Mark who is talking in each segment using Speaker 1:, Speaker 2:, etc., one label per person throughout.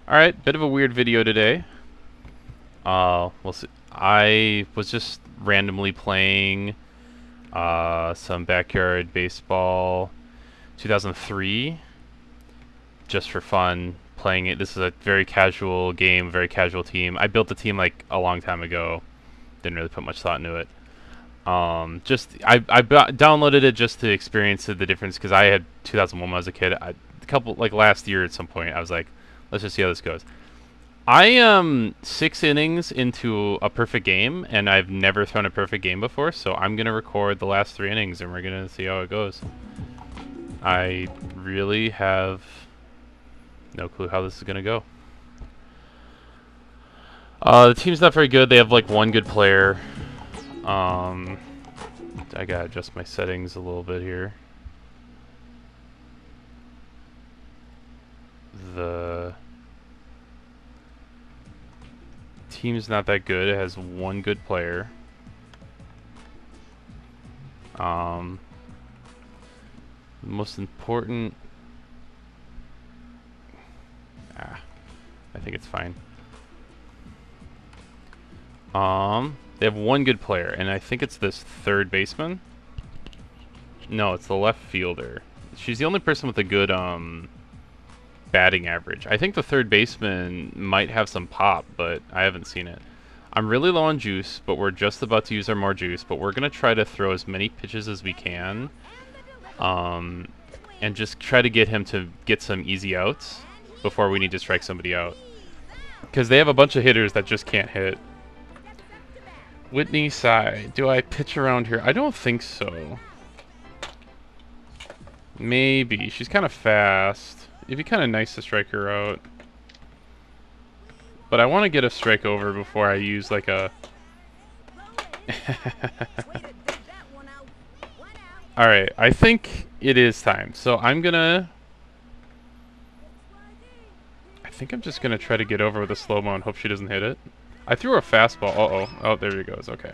Speaker 1: Alright, bit of a weird video today. We'll see. I was just randomly playing some backyard baseball 2003 just for fun, playing it. This is a very casual game, very casual team. I built the team like a long time ago. Didn't really put much thought into it. I downloaded it just to experience the difference because I had 2001 when I was a kid. A couple like last year at some point, I was like, let's just see how this goes. I am 6 innings into a perfect game, and I've never thrown a perfect game before, so I'm gonna record the last 3 innings, and we're gonna see how it goes. I really have no clue how this is gonna go. The team's not very good. They have like one good player. I gotta adjust my settings a little bit here. The team's not that good. It has one good player. The most important... I think it's fine. They have one good player, and I think it's this third baseman. No, it's the left fielder. She's the only person with a good, batting average. I think the third baseman might have some pop, but I haven't seen it. I'm really low on juice, but we're just about to use our more juice, but we're going to try to throw as many pitches as we can, and just try to get him to get some easy outs before we need to strike somebody out. Because they have a bunch of hitters that just can't hit. Whitney Sai. Do I pitch around here? I don't think so. Maybe. She's kind of fast. It'd be kind of nice to strike her out. But I want to get a strike over before I use like a... Alright, I think it is time. So I'm gonna... I think I'm just gonna try to get over with a slow-mo and hope she doesn't hit it. I threw her a fastball. Uh-oh. Oh, there he goes. Okay.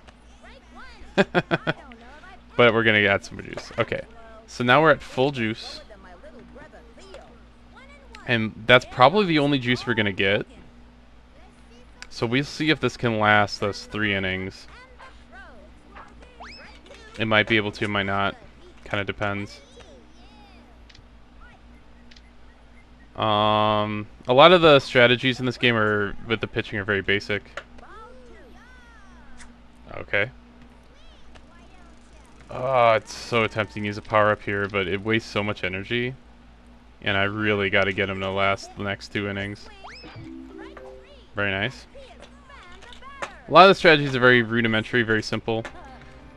Speaker 1: But we're gonna add some juice. Okay. So now we're at full juice. And that's probably the only juice we're gonna get. So we'll see if this can last those 3 innings. It might be able to, it might not. Kind of depends. A lot of the strategies in this game are with the pitching are very basic. Okay. Oh, it's so tempting to use a power up here, but it wastes so much energy. And I really got to get him to last the next 2 innings. Very nice. A lot of the strategies are very rudimentary, very simple.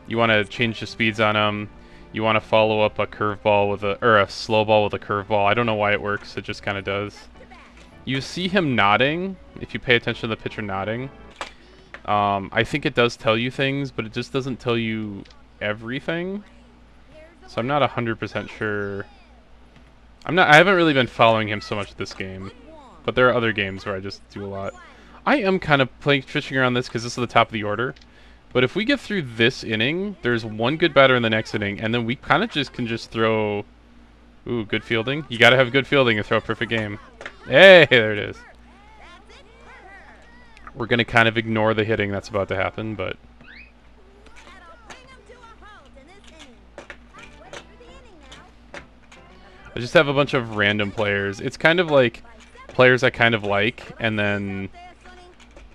Speaker 1: You want to change the speeds on them. You want to follow up a curveball with a slow ball with a curveball. I don't know why it works. It just kind of does. You see him nodding. If you pay attention to the pitcher nodding, I think it does tell you things, but it just doesn't tell you everything. So I'm not 100% sure. I haven't really been following him so much this game, but there are other games where I just do a lot. I am kind of fishing around this because this is the top of the order. But if we get through this inning, there's one good batter in the next inning, and then we kind of just can just throw... Ooh, good fielding. You got to have good fielding and throw a perfect game. Hey, there it is. We're going to kind of ignore the hitting that's about to happen, but... I just have a bunch of random players. It's kind of like players I kind of like, and then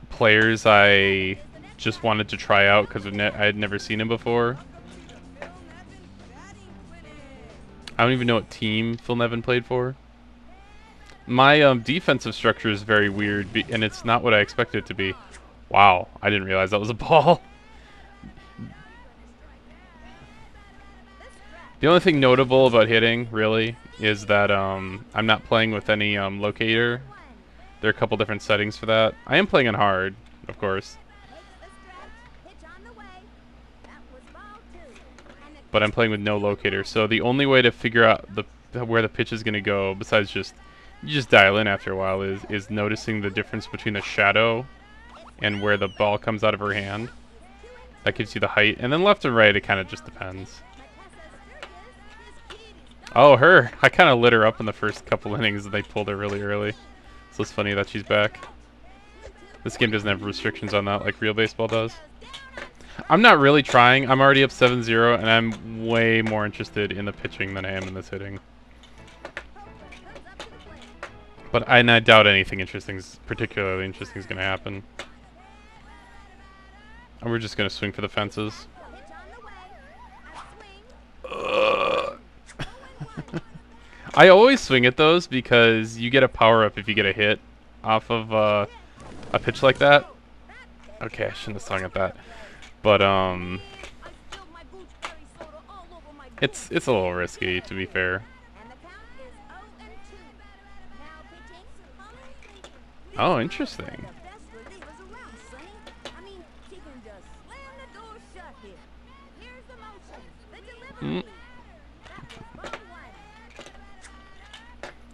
Speaker 1: players I just wanted to try out because I had never seen him before. I don't even know what team Phil Nevin played for. My defensive structure is very weird, and it's not what I expected it to be. Wow, I didn't realize that was a ball. The only thing notable about hitting, really, is that I'm not playing with any locator. There are a couple different settings for that. I am playing on hard, of course. But I'm playing with no locator, so the only way to figure out where the pitch is going to go, besides you just dial in after a while, is noticing the difference between the shadow and where the ball comes out of her hand. That gives you the height, and then left and right, it kind of just depends. Oh, her! I kind of lit her up in the first couple innings, and they pulled her really early. So it's funny that she's back. This game doesn't have restrictions on that like real baseball does. I'm not really trying. I'm already up 7-0, and I'm way more interested in the pitching than I am in this hitting. But I doubt anything particularly interesting is going to happen. And we're just going to swing for the fences. I always swing at those because you get a power-up if you get a hit off of a pitch like that. Okay, I shouldn't have swung at that. But, it's a little risky, to be fair. Oh, interesting.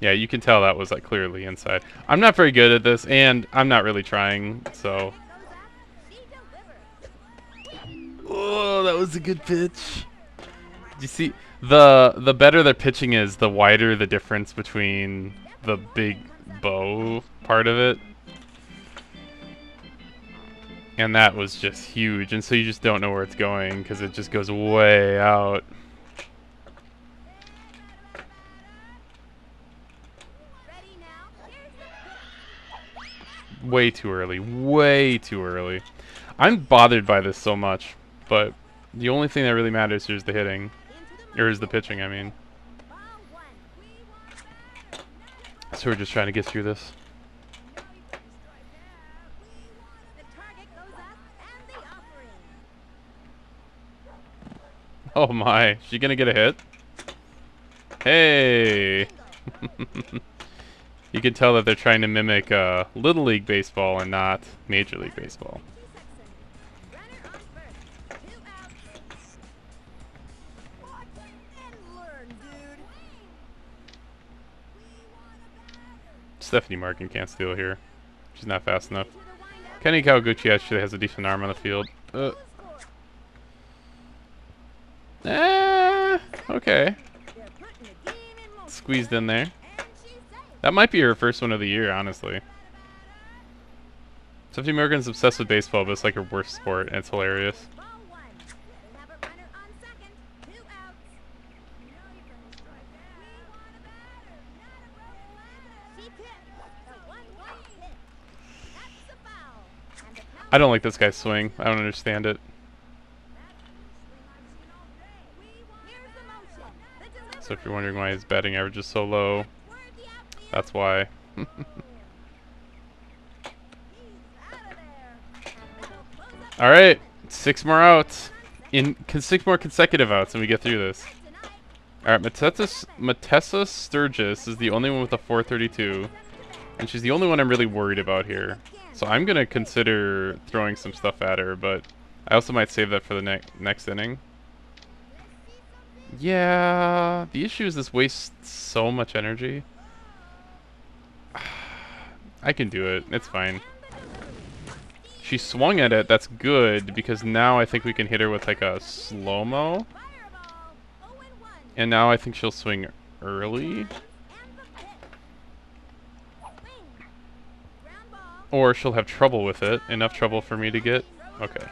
Speaker 1: Yeah, you can tell that was like clearly inside. I'm not very good at this, and I'm not really trying, so. Oh, that was a good pitch. You see, the better their pitching is, the wider the difference between the big bow part of it. And that was just huge, and so you just don't know where it's going because it just goes way out. Way too early. Way too early. I'm bothered by this so much, but the only thing that really matters here is the hitting. Or is the pitching, I mean. So we're just trying to get through this. Oh my, she gonna get a hit? Hey! You can tell that they're trying to mimic Little League Baseball and not Major League Baseball. Stephanie Markin can't steal here. She's not fast enough. Kenny Kawaguchi actually has a decent arm on the field. Okay. Squeezed in there. That might be her first one of the year, honestly. Stephanie Morgan's obsessed with baseball, but it's like her worst sport, and it's hilarious. I don't like this guy's swing. I don't understand it. So if you're wondering why his batting average is so low, that's why. Alright, 6 more outs. 6 more consecutive outs and we get through this. Alright, Matessa Sturgis is the only one with a 432. And she's the only one I'm really worried about here. So I'm going to consider throwing some stuff at her, but I also might save that for the next inning. Yeah, the issue is this wastes so much energy. I can do it. It's fine. She swung at it. That's good, because now I think we can hit her with like a slow-mo. And now I think she'll swing early. Or she'll have trouble with it. Enough trouble for me to get. Okay.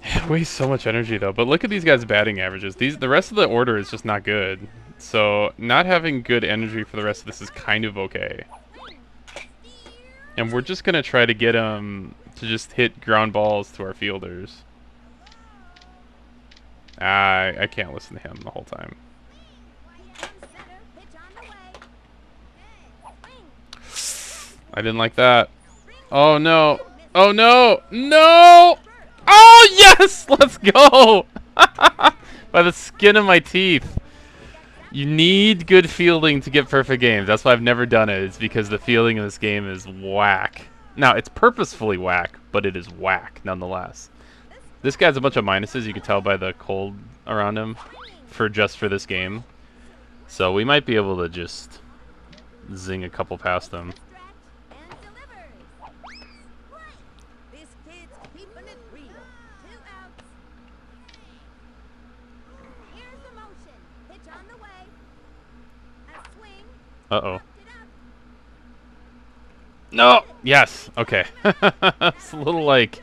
Speaker 1: It wastes so much energy though. But look at these guys' batting averages. The rest of the order is just not good. So not having good energy for the rest of this is kind of okay. And we're just gonna try to get them to just hit ground balls to our fielders. I can't listen to him the whole time. I didn't like that. Oh no. Oh no. No! Oh yes! Let's go! By the skin of my teeth. You need good fielding to get perfect games. That's why I've never done it. It's because the fielding in this game is whack. Now, it's purposefully whack, but it is whack nonetheless. This guy's a bunch of minuses. You can tell by the cold around him just for this game. So we might be able to just zing a couple past him. Uh-oh. No! Yes! Okay. It's a little like...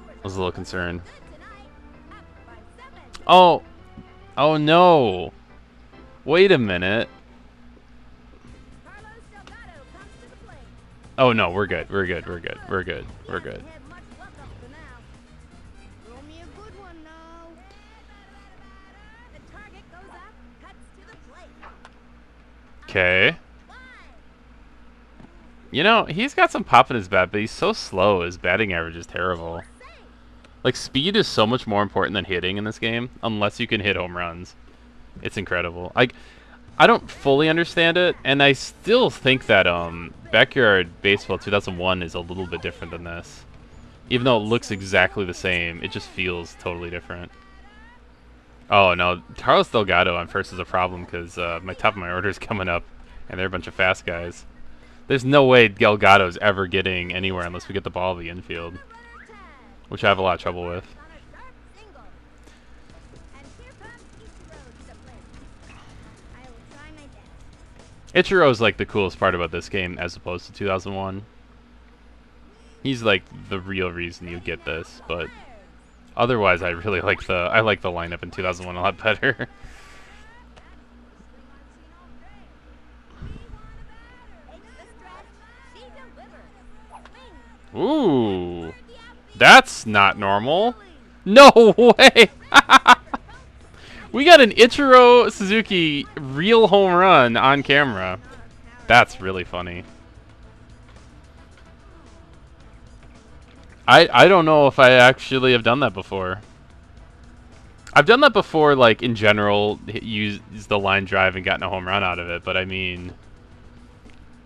Speaker 1: I was a little concerned. Oh! Oh no! Wait a minute. Oh no, we're good. We're good. We're good. We're good. We're good. Okay. You know, he's got some pop in his bat, but he's so slow. His batting average is terrible. Like, speed is so much more important than hitting in this game, unless you can hit home runs. It's incredible. Like, I don't fully understand it, and I still think that Backyard Baseball 2001 is a little bit different than this. Even though it looks exactly the same, it just feels totally different. Oh no, Carlos Delgado on first is a problem because my top of my order is coming up, and they're a bunch of fast guys. There's no way Delgado's ever getting anywhere unless we get the ball to the infield, which I have a lot of trouble with. Ichiro's like the coolest part about this game as opposed to 2001. He's like the real reason you get this, but otherwise I really like the lineup in 2001 a lot better. Ooh. That's not normal. No way. We got an Ichiro Suzuki real home run on camera. That's really funny. I don't know if I actually have done that before. I've done that before, like, in general, use the line drive and gotten a home run out of it, but I mean,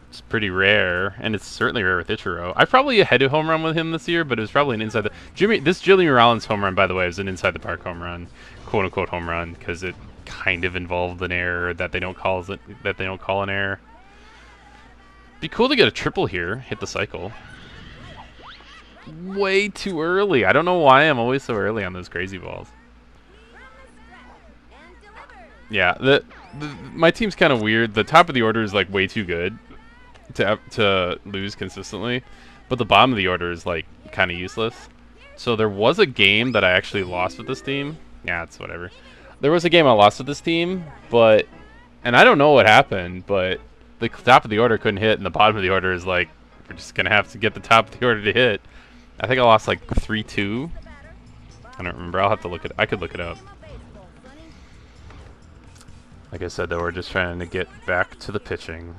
Speaker 1: it's pretty rare, and it's certainly rare with Ichiro. I probably had a home run with him this year, but it was probably an inside the... This Jimmy Rollins home run, by the way, was an inside the park home run, quote-unquote home run, because it kind of involved an error that they don't call an error. Be cool to get a triple here, hit the cycle. Way too early. I don't know why I'm always so early on those crazy balls. Yeah, my team's kind of weird. The top of the order is like way too good to lose consistently, but the bottom of the order is like kind of useless. So there was a game that I actually lost with this team. Yeah, it's whatever. There was a game I lost with this team, and I don't know what happened, but the top of the order couldn't hit, and the bottom of the order is like, we're just gonna have to get the top of the order to hit. I think I lost like 3-2. I don't remember. I'll have to look it. I could look it up. Like I said, though, we're just trying to get back to the pitching.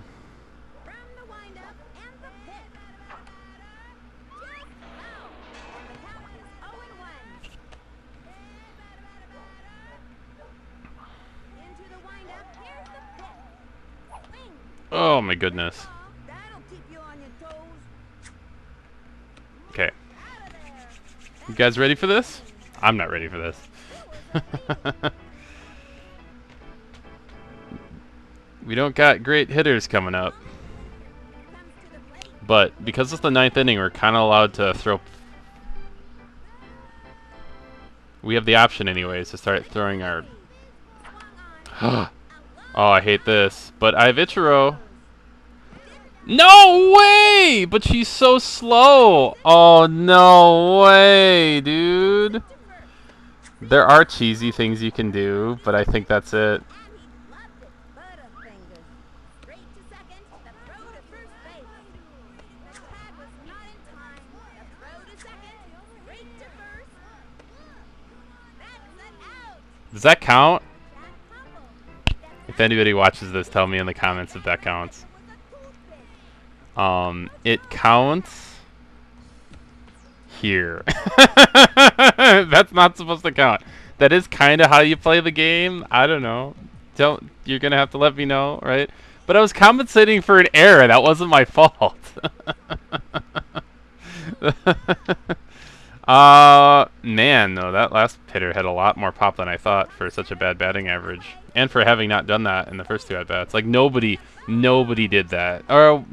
Speaker 1: Oh my goodness. Okay. You guys ready for this? I'm not ready for this. We don't got great hitters coming up. But because it's the 9th inning, we're kind of allowed to throw... We have the option anyways to start throwing our... Oh, I hate this. But I have Ichiro. No way! But she's so slow. Oh, no way, dude. There are cheesy things you can do, but I think that's it. Does that count? If anybody watches this, tell me in the comments if that counts. It counts here. That's not supposed to count. That is kind of how you play the game. I don't know. You're gonna have to let me know, right? But I was compensating for an error. That wasn't my fault. Man, no, that last hitter had a lot more pop than I thought for such a bad batting average, and for having not done that in the first 2 at-bats. Like, nobody did that. Or,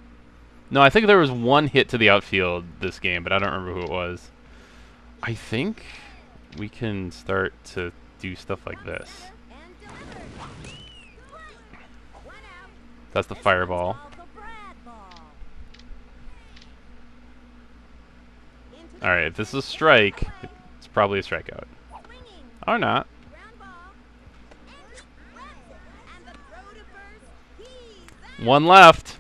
Speaker 1: no, I think there was one hit to the outfield this game, but I don't remember who it was. I think we can start to do stuff like this. That's the fireball. Alright, if this is a strike, it's probably a strikeout. Or not. One left.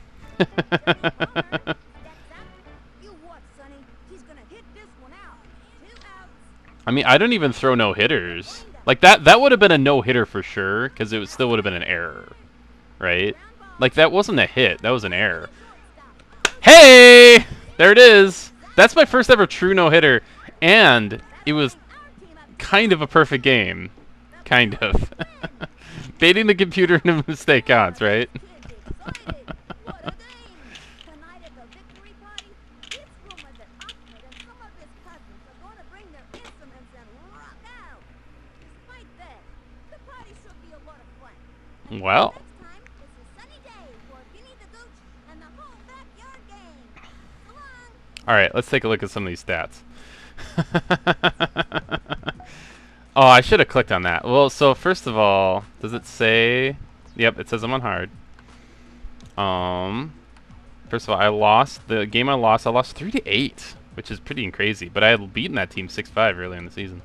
Speaker 1: I mean, I don't even throw no-hitters. Like, that would have been a no-hitter for sure, because it still would have been an error. Right? Like, that wasn't a hit. That was an error. Hey! There it is! That's my first ever true no-hitter, and it was kind of a perfect game. Kind of. Baiting the computer in a mistake counts, right? Well. Alright, let's take a look at some of these stats. Oh, I should have clicked on that. Well, so first of all, does it say... Yep, it says I'm on hard. First of all, I lost. The game I lost 3-8, which is pretty crazy. But I had beaten that team 6-5 early in the season.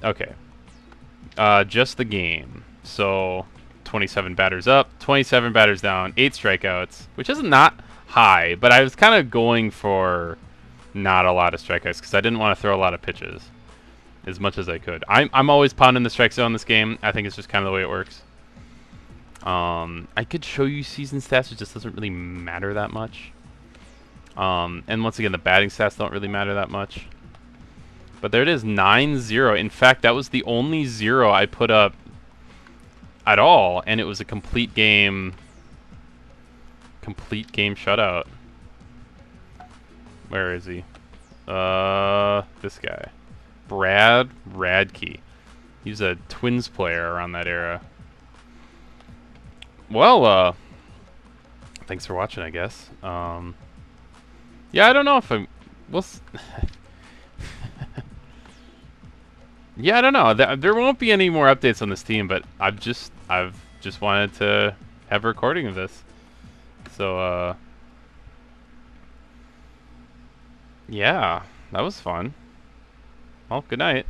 Speaker 1: Okay. Just the game. So, 27 batters up, 27 batters down, 8 strikeouts, which is not high, but I was kind of going for not a lot of strikeouts because I didn't want to throw a lot of pitches as much as I could. I'm always pounding the strike zone in this game. I think it's just kind of the way it works. I could show you season stats, it just doesn't really matter that much. And once again, the batting stats don't really matter that much. But there it is, 9-0. In fact, that was the only 0 I put up at all, and it was a complete game shutout. Where is he? This guy. Brad Radke. He's a Twins player around that era. Well, thanks for watching, I guess. Yeah, I don't know if I'm... Yeah, I don't know. There won't be any more updates on this team, but I've just wanted to have a recording of this. So, yeah, that was fun. Well, good night.